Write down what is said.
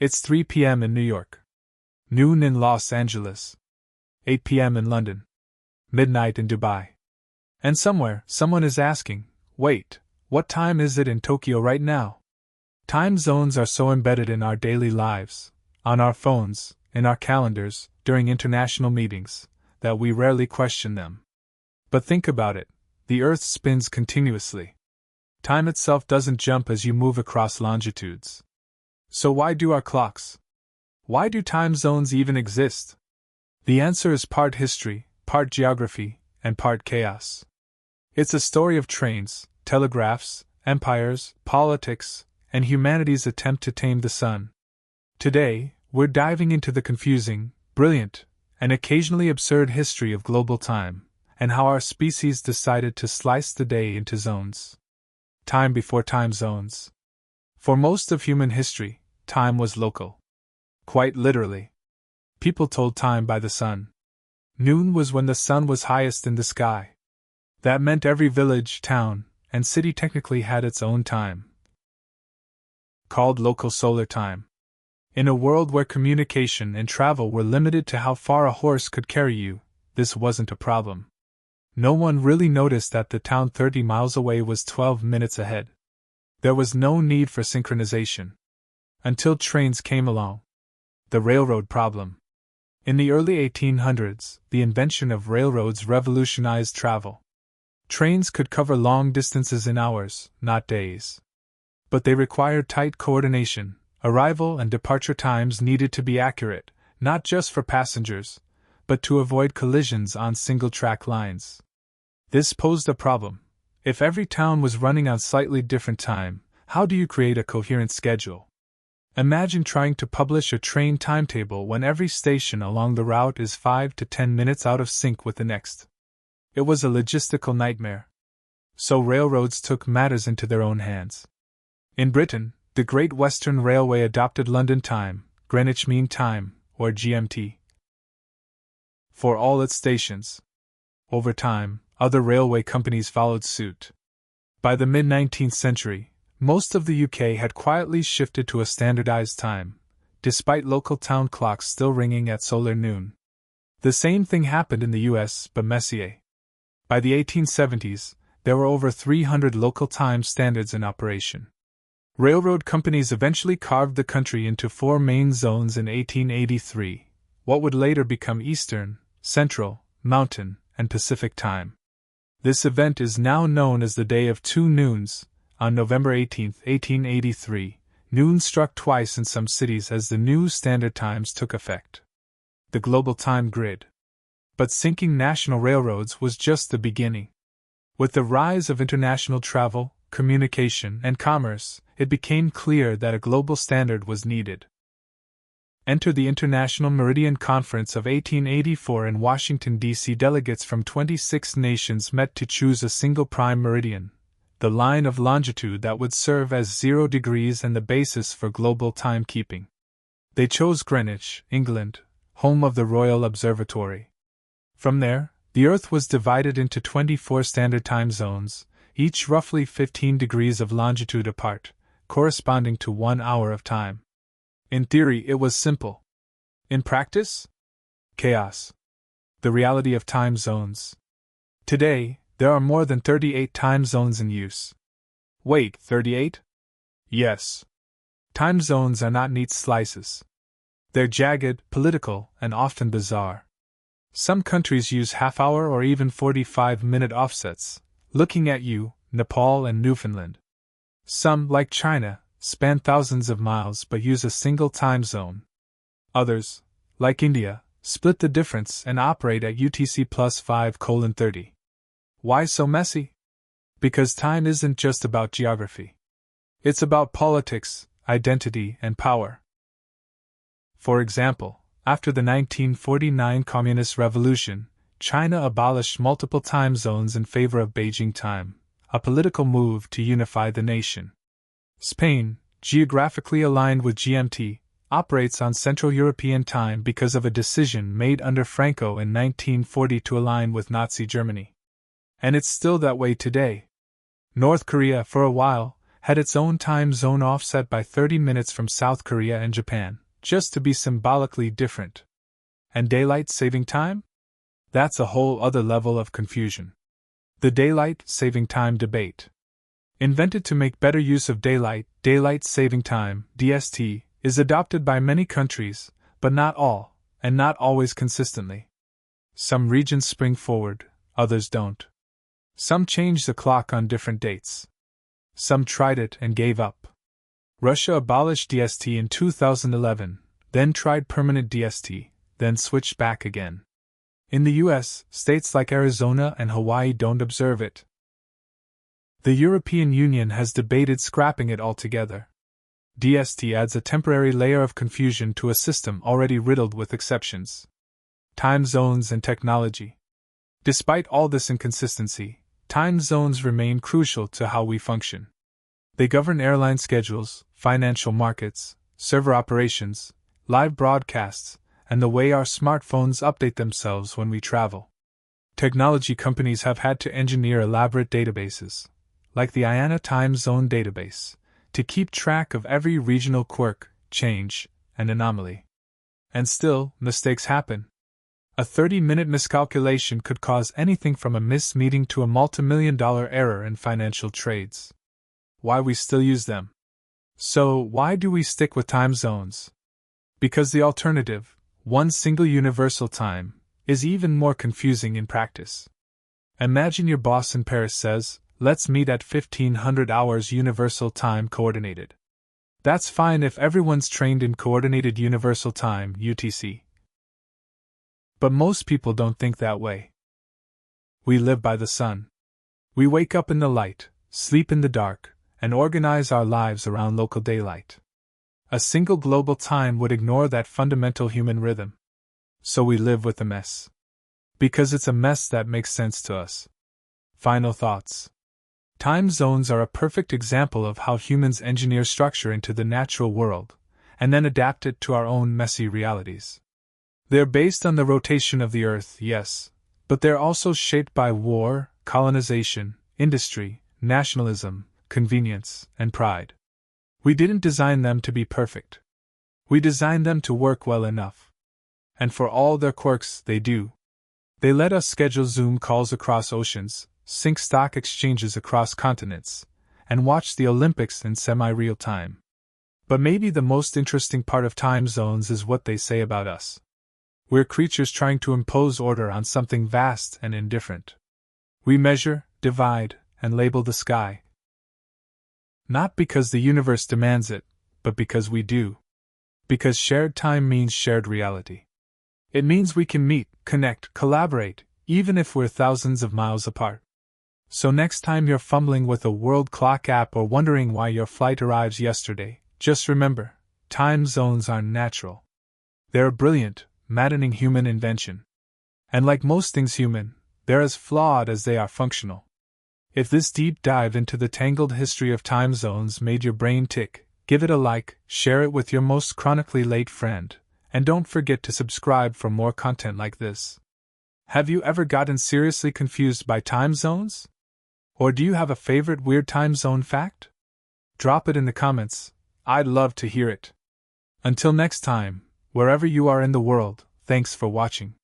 It's 3 p.m. in New York, noon in Los Angeles, 8 p.m. in London, midnight in Dubai. And somewhere, someone is asking, wait, what time is it in Tokyo right now? Time zones are so embedded in our daily lives, on our phones, in our calendars, during international meetings, that we rarely question them. But think about it, the Earth spins continuously. Time itself doesn't jump as you move across longitudes. So why do our clocks? Why do time zones even exist? The answer is part history, part geography, and part chaos. It's a story of trains, telegraphs, empires, politics, and humanity's attempt to tame the sun. Today, we're diving into the confusing, brilliant, and occasionally absurd history of global time, and how our species decided to slice the day into zones. Time before time zones. For most of human history, time was local. Quite literally. People told time by the sun. Noon was when the sun was highest in the sky. That meant every village, town, and city technically had its own time, called local solar time. In a world where communication and travel were limited to how far a horse could carry you, this wasn't a problem. No one really noticed that the town 30 miles away was 12 minutes ahead. There was no need for synchronization. Until trains came along. The railroad problem. In the early 1800s, the invention of railroads revolutionized travel. Trains could cover long distances in hours, not days. But they required tight coordination. Arrival and departure times needed to be accurate, not just for passengers, but to avoid collisions on single-track lines. This posed a problem. If every town was running on slightly different time, how do you create a coherent schedule? Imagine trying to publish a train timetable when every station along the route is 5 to 10 minutes out of sync with the next. It was a logistical nightmare. So railroads took matters into their own hands. In Britain, the Great Western Railway adopted London Time, Greenwich Mean Time, or GMT, for all its stations. Over time, other railway companies followed suit. By the mid-19th century, most of the UK had quietly shifted to a standardized time, despite local town clocks still ringing at solar noon. The same thing happened in the US, but messier. By the 1870s, there were over 300 local time standards in operation. Railroad companies eventually carved the country into 4 main zones in 1883, what would later become Eastern, Central, Mountain, and Pacific Time. This event is now known as the Day of Two Noons. On November 18, 1883, noon struck twice in some cities as the new standard times took effect. The global time grid. But sinking national railroads was just the beginning. With the rise of international travel, communication, and commerce, it became clear that a global standard was needed. Enter the International Meridian Conference of 1884 in Washington, D.C. Delegates from 26 nations met to choose a single prime meridian, the line of longitude that would serve as 0 degrees and the basis for global timekeeping. They chose Greenwich, England, home of the Royal Observatory. From there, the Earth was divided into 24 standard time zones, each roughly 15 degrees of longitude apart, corresponding to 1 hour of time. In theory, it was simple. In practice? Chaos. The reality of time zones. Today, there are more than 38 time zones in use. Wait, 38? Yes. Time zones are not neat slices. They're jagged, political, and often bizarre. Some countries use half-hour or even 45-minute offsets, looking at you, Nepal and Newfoundland. Some, like China, span thousands of miles but use a single time zone. Others, like India, split the difference and operate at UTC plus 5:30. Why so messy? Because time isn't just about geography. It's about politics, identity, and power. For example, after the 1949 Communist Revolution, China abolished multiple time zones in favor of Beijing time, a political move to unify the nation. Spain, geographically aligned with GMT, operates on Central European time because of a decision made under Franco in 1940 to align with Nazi Germany. And it's still that way today. North Korea, for a while, had its own time zone offset by 30 minutes from South Korea and Japan, just to be symbolically different. And daylight saving time? That's a whole other level of confusion. The daylight saving time debate. Invented to make better use of daylight saving time, DST, is adopted by many countries, but not all, and not always consistently. Some regions spring forward, others don't. Some change the clock on different dates. Some tried it and gave up. Russia abolished DST in 2011, then tried permanent DST, then switched back again. In the US, states like Arizona and Hawaii don't observe it. The European Union has debated scrapping it altogether. DST adds a temporary layer of confusion to a system already riddled with exceptions. Time zones and technology. Despite all this inconsistency, time zones remain crucial to how we function. They govern airline schedules, financial markets, server operations, live broadcasts, and the way our smartphones update themselves when we travel. Technology companies have had to engineer elaborate databases, like the IANA Time Zone database, to keep track of every regional quirk, change, and anomaly. And still, mistakes happen. A 30-minute miscalculation could cause anything from a missed meeting to a multimillion-dollar error in financial trades. Why we still use them? So, why do we stick with time zones? Because the alternative, one single universal time, is even more confusing in practice. Imagine your boss in Paris says, "Let's meet at 1500 hours Universal Time Coordinated." That's fine if everyone's trained in Coordinated Universal Time, UTC. But most people don't think that way. We live by the sun. We wake up in the light, sleep in the dark, and organize our lives around local daylight. A single global time would ignore that fundamental human rhythm. So we live with the mess. Because it's a mess that makes sense to us. Final thoughts. Time zones are a perfect example of how humans engineer structure into the natural world, and then adapt it to our own messy realities. They're based on the rotation of the Earth, yes, but they're also shaped by war, colonization, industry, nationalism, convenience, and pride. We didn't design them to be perfect. We designed them to work well enough. And for all their quirks, they do. They let us schedule Zoom calls across oceans, sync stock exchanges across continents, and watch the Olympics in semi-real time. But maybe the most interesting part of time zones is what they say about us. We're creatures trying to impose order on something vast and indifferent. We measure, divide, and label the sky. Not because the universe demands it, but because we do. Because shared time means shared reality. It means we can meet, connect, collaborate, even if we're thousands of miles apart. So next time you're fumbling with a world clock app or wondering why your flight arrives yesterday, just remember, time zones aren't natural. They're a brilliant, maddening human invention. And like most things human, they're as flawed as they are functional. If this deep dive into the tangled history of time zones made your brain tick, give it a like, share it with your most chronically late friend, and don't forget to subscribe for more content like this. Have you ever gotten seriously confused by time zones? Or do you have a favorite weird time zone fact? Drop it in the comments, I'd love to hear it. Until next time, wherever you are in the world, thanks for watching.